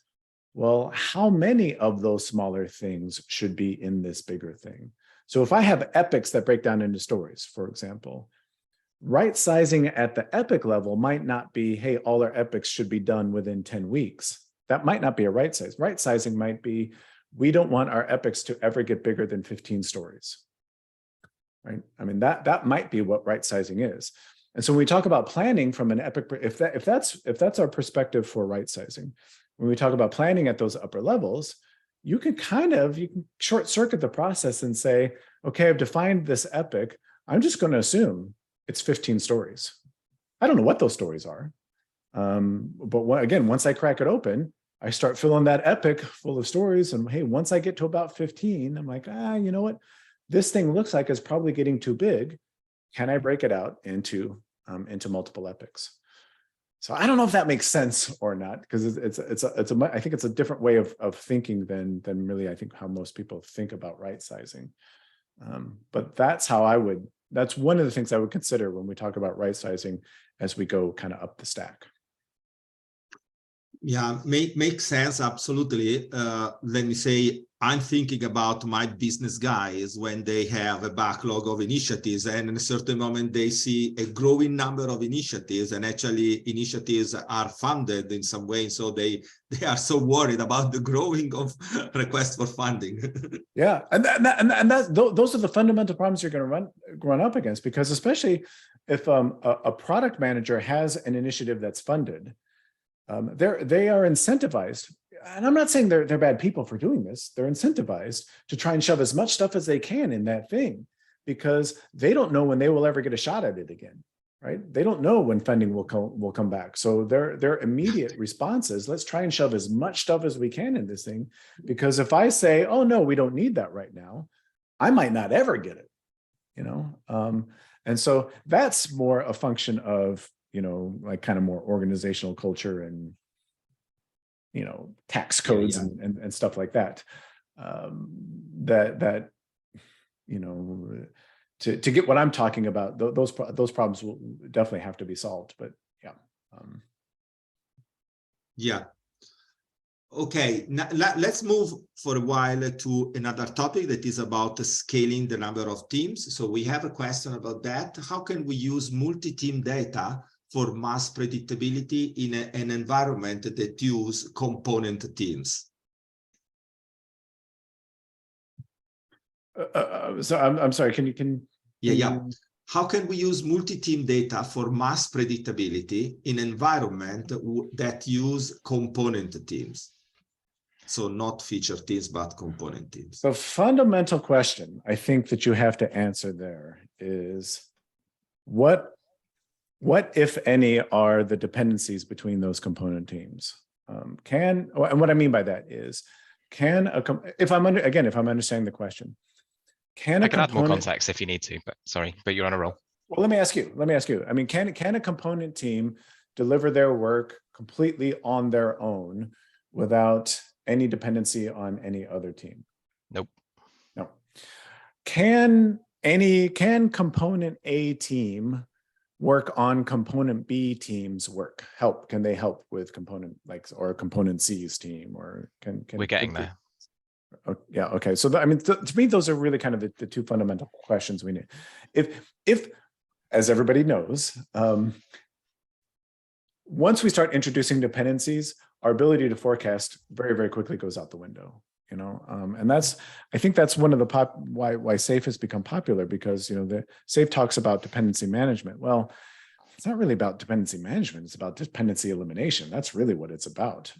well, how many of those smaller things should be in this bigger thing? So if I have epics that break down into stories, for example, right sizing at the epic level might not be, hey, all our epics should be done within 10 weeks. That might not be a right size. Right sizing might be, we don't want our epics to ever get bigger than 15 stories, right? I mean, that might be what right sizing is. And so when we talk about planning from an epic, if that's our perspective for right sizing, when we talk about planning at those upper levels, you can short circuit the process and say, okay, I've defined this epic. I'm just going to assume it's 15 stories. I don't know what those stories are. But again, once I crack it open, I start filling that epic full of stories. And hey, once I get to about 15, I'm like, you know what? This thing looks like it's probably getting too big. Can I break it out into multiple epics? So I don't know if that makes sense or not, because I think it's a different way of thinking than really I think how most people think about right sizing. But that's one of the things I would consider when we talk about right sizing as we go kind of up the stack. Yeah, makes sense, absolutely. Let me say, I'm thinking about my business guys when they have a backlog of initiatives, and in a certain moment they see a growing number of initiatives, and actually initiatives are funded in some way, so they are so worried about the growing of requests for funding. Yeah, and those are the fundamental problems you're going to run up against, because especially if a product manager has an initiative that's funded, they are incentivized, and I'm not saying they're bad people for doing this. They're incentivized to try and shove as much stuff as they can in that thing, because they don't know when they will ever get a shot at it again, right? They don't know when funding will come back. So their immediate response is, let's try and shove as much stuff as we can in this thing, because if I say, oh no, we don't need that right now, I might not ever get it, you know? And so that's more a function of, you know, like kind of more organizational culture and, you know, tax codes and stuff like that. That you know, to get what I'm talking about, those problems will definitely have to be solved. But yeah. Yeah. Okay, now let's move for a while to another topic that is about scaling the number of teams. So we have a question about that. How can we use multi-team data for mass predictability in an environment that use component teams? So I'm sorry, can you? How can we use multi-team data for mass predictability in an environment that use component teams? So not feature teams, but component teams. The fundamental question I think that you have to answer there is, what if any are the dependencies between those component teams? And what I mean by that is, if I'm understanding the question, I can add more context if you need to, but sorry, but you're on a roll. Well, let me ask you. I mean, can a component team deliver their work completely on their own without any dependency on any other team? Nope. No. Can component A team work on component B team's work? Can they help with component or component C's team, or can We're getting there? Oh, yeah. Okay. So I mean, to me, those are really kind of the two fundamental questions we need. If as everybody knows, once we start introducing dependencies, our ability to forecast very, very quickly goes out the window. And I think that's one of the why SAFe has become popular, because the SAFe talks about dependency management. Well, it's not really about dependency management. It's about dependency elimination. That's really what it's about.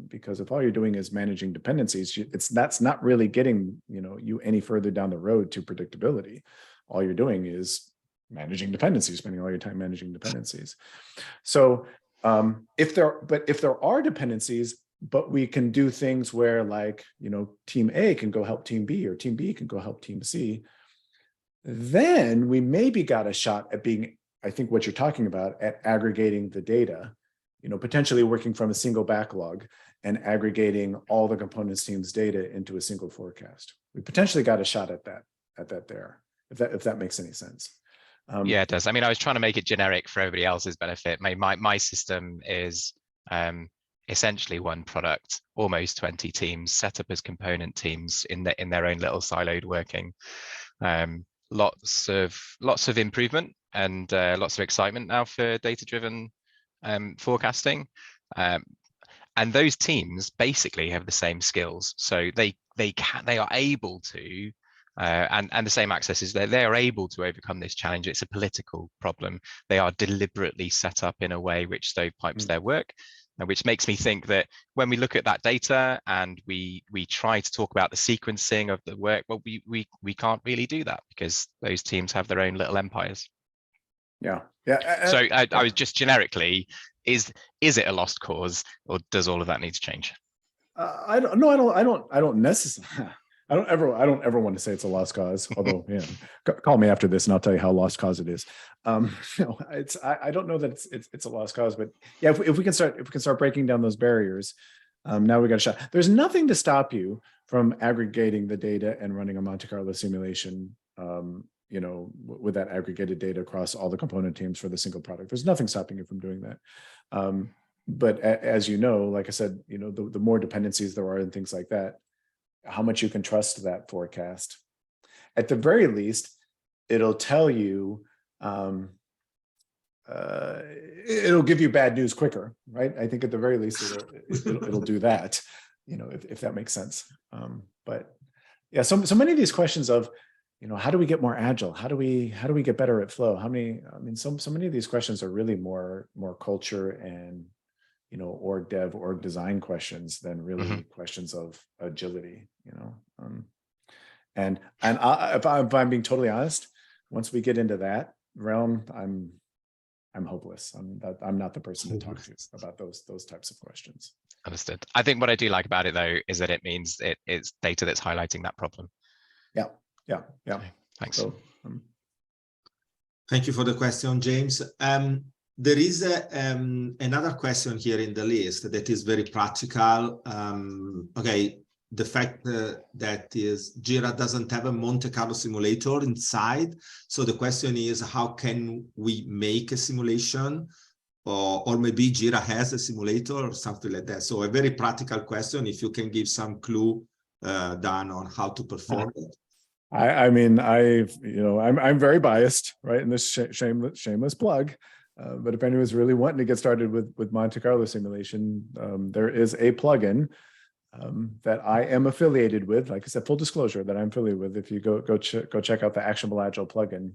Because if all you're doing is managing dependencies, that's not really getting you any further down the road to predictability. All you're doing is managing dependencies, spending all your time managing dependencies. So if there are dependencies, but we can do things where team A can go help team B, or team B can go help team C, then we maybe got a shot at being, I think what you're talking about, at aggregating the data, potentially working from a single backlog and aggregating all the components team's data into a single forecast. We potentially got a shot at that there, if that makes any sense. Yeah, it does. I mean, I was trying to make it generic for everybody else's benefit. My system is essentially one product, almost 20 teams set up as component teams in their own little siloed working. Lots of improvement and lots of excitement now for data-driven forecasting. And those teams basically have the same skills, so they are able to. And the same access is there. They are able to overcome this challenge. It's a political problem. They are deliberately set up in a way which stovepipes their work, and which makes me think that when we look at that data and we try to talk about the sequencing of the work, well, we can't really do that because those teams have their own little empires. Yeah. So I was just generically, is it a lost cause, or does all of that need to change? I don't necessarily. I don't ever want to say it's a lost cause. Although, call me after this and I'll tell you how lost cause it is. I don't know that it's a lost cause, but yeah, if we can start breaking down those barriers, now we got a shot. There's nothing to stop you from aggregating the data and running a Monte Carlo simulation, with that aggregated data across all the component teams for the single product. There's nothing stopping you from doing that. But as you know, like I said, the more dependencies there are and things like that, how much you can trust that forecast. At the very least, it'll tell you, it'll give you bad news quicker, right? I think at the very least, it'll do that, if that makes sense. But yeah, so many of these questions of, how do we get more agile? How do we get better at flow? So many of these questions are really more culture and, org dev, org design questions than really questions of agility, and if I'm being totally honest, once we get into that realm, I'm hopeless. I'm not the person to talk to about those types of questions. Understood. I think what I do like about it though is that it means it's data that's highlighting that problem. Yeah. Okay, thanks. So, thank you for the question, James. There is another question here in the list that is very practical. Okay, the fact that is Jira doesn't have a Monte Carlo simulator inside. So the question is, how can we make a simulation? Or maybe Jira has a simulator or something like that. So a very practical question, if you can give some clue, Dan, on how to perform it. I'm very biased, right? And this shameless plug. But if anyone's really wanting to get started with Monte Carlo simulation, there is a plugin that I am affiliated with. Like I said, full disclosure that I'm affiliated with. If you go check out the Actionable Agile plugin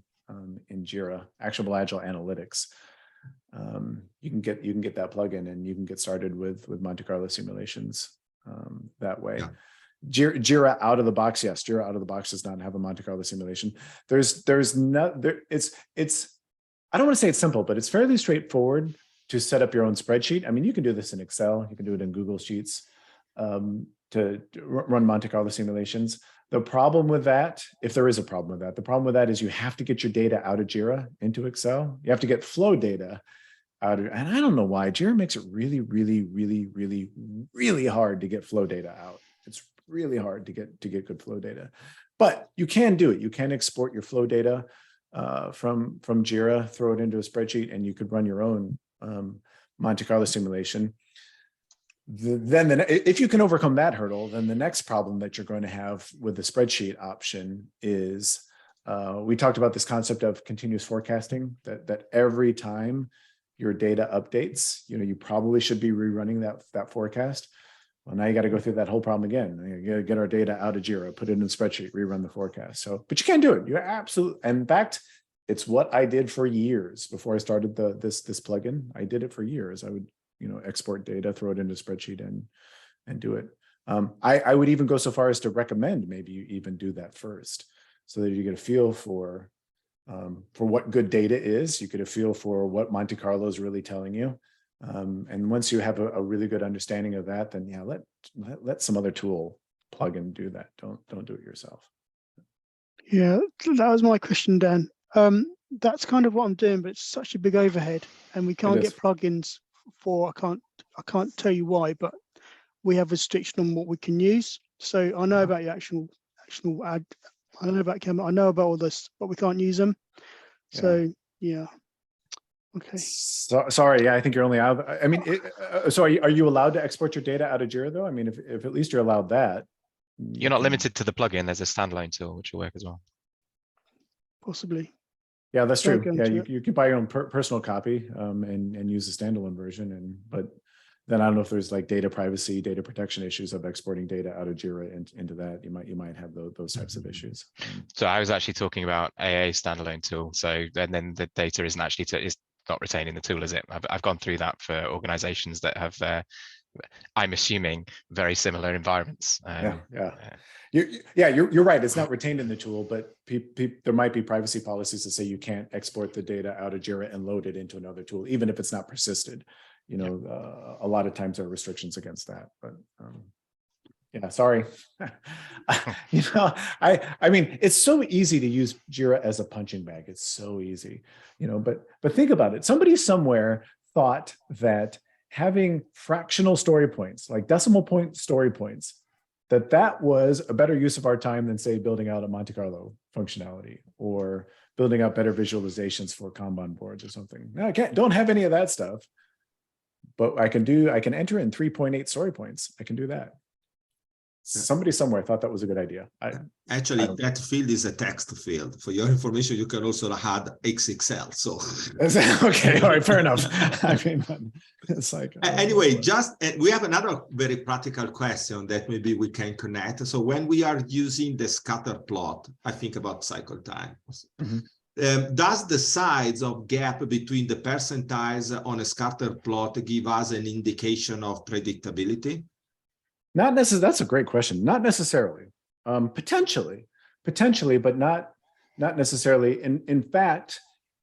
in Jira, Actionable Agile Analytics, you can get that plugin and you can get started with Monte Carlo simulations that way. Yeah. Jira out of the box, yes. Jira out of the box does not have a Monte Carlo simulation. It's I don't want to say it's simple, but it's fairly straightforward to set up your own spreadsheet. I mean, you can do this in Excel, you can do it in Google Sheets to run Monte Carlo simulations. The problem with that, if there is a problem with that, the problem with that is you have to get your data out of Jira into Excel. You have to get flow data out of, and I don't know why Jira makes it really, really, really, really, really hard to get flow data out. It's really hard to get good flow data, but you can do it. You can export your flow data from Jira, throw it into a spreadsheet, and you could run your own Monte Carlo simulation. If you can overcome that hurdle, then the next problem that you're going to have with the spreadsheet option is we talked about this concept of continuous forecasting, that every time your data updates, you probably should be rerunning that forecast. Well, now you got to go through that whole problem again. You got to get our data out of Jira, put it in a spreadsheet, rerun the forecast. So, but you can do it. You absolutely, in fact, it's what I did for years before I started this plugin. I did it for years. I would export data, throw it into a spreadsheet and do it. I would even go so far as to recommend maybe you even do that first so that you get a feel for what good data is. You get a feel for what Monte Carlo is really telling you. And once you have a really good understanding of that, then yeah, let some other tool plugin do that. Don't do it yourself. Yeah, that was my question, Dan. That's kind of what I'm doing, but it's such a big overhead, and we can't get plugins for. I can't tell you why, but we have restriction on what we can use. So I know about your actionable ad. I know about Kanban. I know about all this, but we can't use them. So yeah. Okay. Sorry. Yeah, I think you're only out. I mean, so are you allowed to export your data out of Jira though? I mean, if at least you're allowed that. You're not limited to the plugin. There's a standalone tool which will work as well. Possibly. Yeah, that's true. Yeah, you can buy your own personal copy and use the standalone version. But then I don't know if there's like data privacy, data protection issues of exporting data out of Jira into that. You might have those types of issues. So I was actually talking about AA standalone tool. So then the data isn't actually is not retaining the tool, is it? I've gone through that for organizations that have, I'm assuming, very similar environments. You're right. It's not retained in the tool, but there might be privacy policies that say you can't export the data out of Jira and load it into another tool, even if it's not persisted. A lot of times there are restrictions against that. But yeah, sorry. I mean, it's so easy to use Jira as a punching bag. It's so easy, but think about it. Somebody somewhere thought that having fractional story points, like decimal point story points, that was a better use of our time than, say, building out a Monte Carlo functionality or building out better visualizations for Kanban boards or something. No, don't have any of that stuff, but I can enter in 3.8 story points. I can do that. Somebody somewhere thought that was a good idea. Actually, that field is a text field. For your information, you can also add XXL. So okay, all right, fair enough. I mean, it's like anyway, we have another very practical question that maybe we can connect. So when we are using the scatter plot, I think about cycle time. Mm-hmm. Does the size of gap between the percentiles on a scatter plot give us an indication of predictability? Not necessarily. That's a great question. Not necessarily. Potentially, but not necessarily. In fact,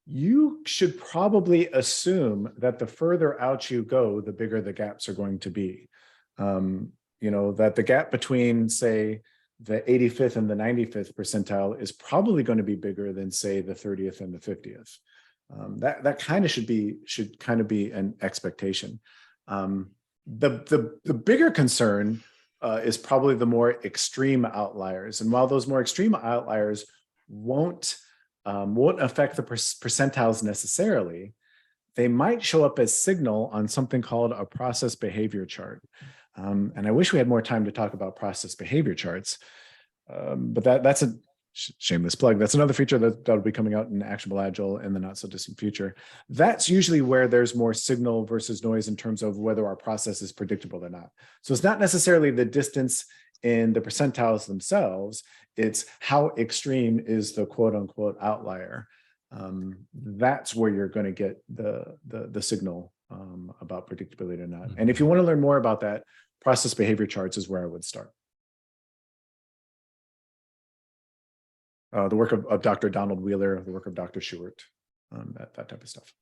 you should probably assume that the further out you go, the bigger the gaps are going to be. That the gap between, say, the 85th and the 95th percentile is probably going to be bigger than, say, the 30th and the 50th. That kind of should kind of be an expectation. The bigger concern is probably the more extreme outliers. And while those more extreme outliers won't affect the percentiles necessarily, they might show up as signal on something called a process behavior chart. And I wish we had more time to talk about process behavior charts, but that's a shameless plug. That's another feature that'll be coming out in Actionable Agile in the not so distant future. That's usually where there's more signal versus noise in terms of whether our process is predictable or not. So it's not necessarily the distance in the percentiles themselves, it's how extreme is the quote unquote outlier. That's where you're going to get the signal about predictability or not. And if you want to learn more about that, process behavior charts is where I would start. The work of Dr. Donald Wheeler, the work of Dr. Shewart, that type of stuff.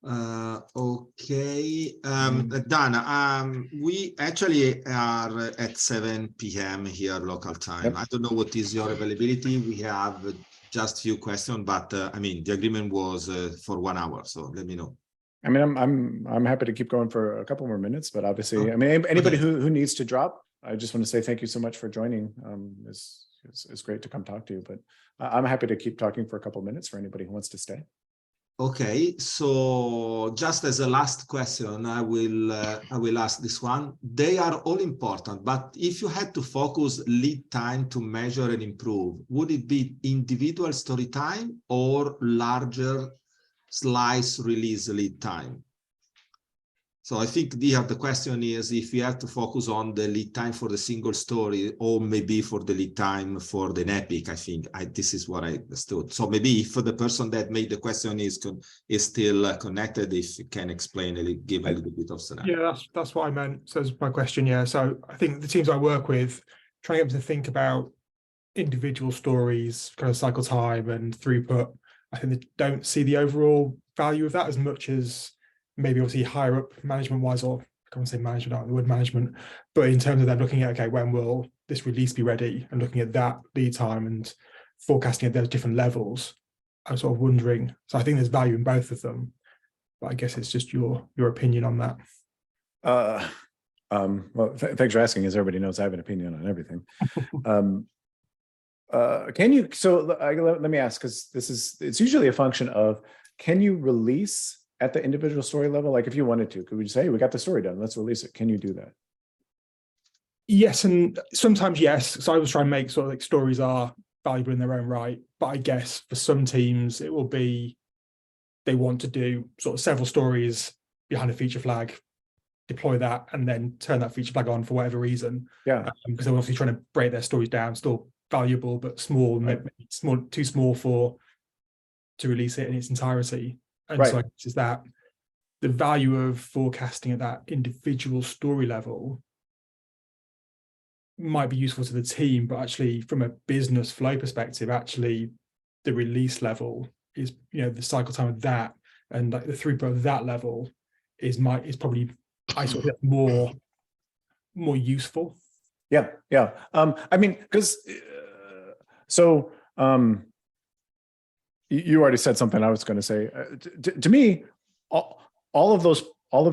Okay, Dana, we actually are at 7 p.m. here local time. Yep. I don't know what is your availability. We have just few questions, but I mean, the agreement was for 1 hour, so let me know. I mean, I'm happy to keep going for a couple more minutes, but obviously, Oh, I mean, anybody okay. who needs to drop, I just want to say thank you so much for joining. It's great to come talk to you, but I'm happy to keep talking for a couple of minutes for anybody who wants to stay. Okay, so just as a last question, I will ask this one. They are all important, but if you had to focus lead time to measure and improve, would it be individual story time or larger slice release lead time? So I think the question is if you have to focus on the lead time for the single story or maybe for the lead time for the epic. I think this is what I understood. So maybe if the person that made the question is still connected, if you can explain give a little bit of scenario. Yeah, that's what I meant. So that's my question. Yeah. So I think the teams I work with, trying to get them to think about individual stories, kind of cycle time and throughput. I think they don't see the overall value of that as much as maybe obviously higher up management wise, or I can't say management, not the word management, but in terms of them looking at, okay, when will this release be ready, and looking at that lead time and forecasting at those different levels, I'm sort of wondering. So I think there's value in both of them, but I guess it's just your opinion on that. Well, thanks for asking. As everybody knows, I have an opinion on everything. Can you, so let me ask, because it's usually a function of, can you release at the individual story level? Like if you wanted to, could we just say, hey, we got the story done, let's release it? Can you do that? Yes, and sometimes yes. So I was trying to make sort of like stories are valuable in their own right, but I guess for some teams it will be they want to do sort of several stories behind a feature flag, deploy that, and then turn that feature flag on for whatever reason. Yeah, because they're obviously trying to break their stories down, still valuable but small, right. maybe too small to release it in its entirety. And right. so I guess is that the value of forecasting at that individual story level might be useful to the team, but actually from a business flow perspective, actually the release level is, the cycle time of that and like the throughput of that level is probably, I sort of more useful. Yeah. I mean, because you already said something I was going to say. To me, all of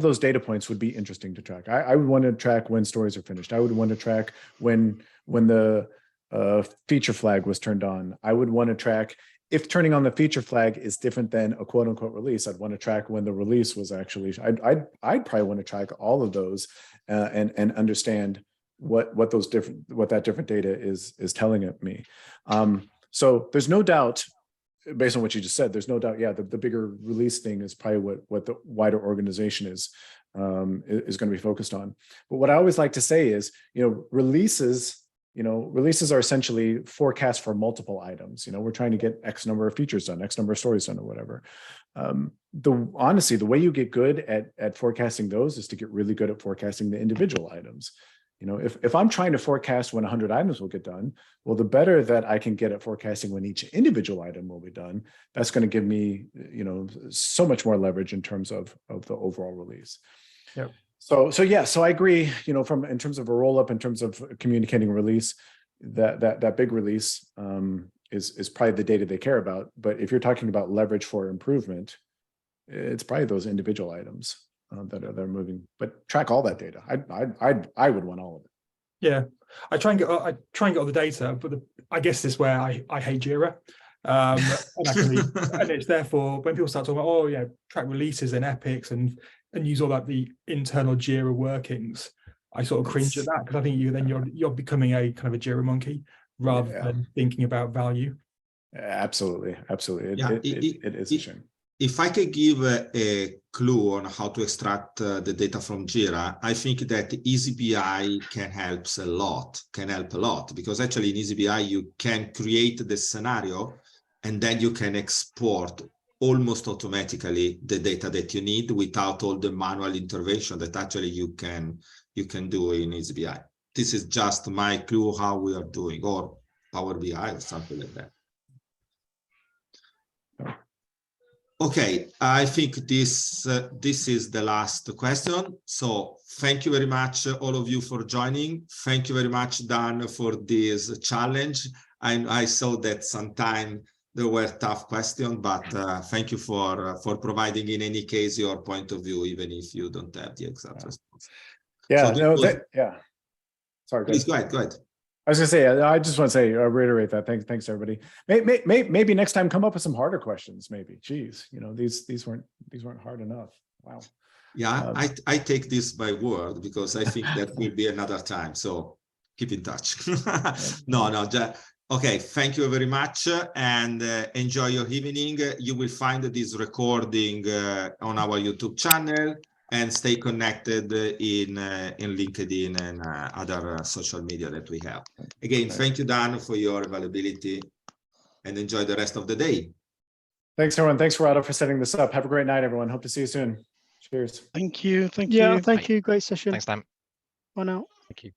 those data points would be interesting to track. I would want to track when stories are finished. I would want to track when the feature flag was turned on. I would want to track if turning on the feature flag is different than a quote unquote release. I'd want to track when the release was actually. I'd probably want to track all of those and understand what that different data is telling me. So there's no doubt, based on what you just said, there's no doubt, yeah, the bigger release thing is probably what the wider organization is going to be focused on. But what I always like to say is, releases are essentially forecasts for multiple items. We're trying to get X number of features done, X number of stories done, or whatever. Honestly, the way you get good at forecasting those is to get really good at forecasting the individual items. If I'm trying to forecast when 100 items will get done, well, the better that I can get at forecasting when each individual item will be done, that's going to give me, so much more leverage in terms of the overall release. Yep. So I agree, in terms of a roll up, in terms of communicating release, that big release is probably the data they care about. But if you're talking about leverage for improvement, it's probably those individual items that are moving, but track all that data. I would want all of it. Yeah, I try and get all the data, but I guess this is where I hate Jira. And it's therefore when people start talking about, oh yeah, track releases and epics and use all that the internal Jira workings, I sort of cringe at that, because I think you're becoming a kind of a Jira monkey rather than thinking about value. Absolutely. Yeah, it is a shame. If I could give a clue on how to extract the data from Jira, I think that EasyBI can help a lot, because actually in EasyBI you can create the scenario and then you can export almost automatically the data that you need without all the manual intervention that actually you can do in EasyBI. This is just my clue how we are doing, or Power BI or something like that. Okay, I think this is the last question. So thank you very much, all of you, for joining. Thank you very much, Dan, for this challenge. I saw that sometimes there were tough questions, but thank you for providing, in any case, your point of view, even if you don't have the exact response. Yeah, So no, yeah. Sorry, please go ahead. Go ahead. I was gonna say, I just want to say, reiterate that. Thanks everybody. Maybe next time come up with some harder questions. Maybe, geez, you know, these weren't hard enough. Wow. Yeah, I take this by word, because I think that will be another time. So keep in touch. No. Okay, thank you very much, and enjoy your evening. You will find this recording on our YouTube channel, and stay connected in LinkedIn and other social media that we have. Again, thank you, Dan, for your availability, and enjoy the rest of the day. Thanks, everyone. Thanks, Corrado, for setting this up. Have a great night, everyone. Hope to see you soon. Cheers. Thank you. Thank you. Great session. Thanks, Dan. Bye now. Thank you.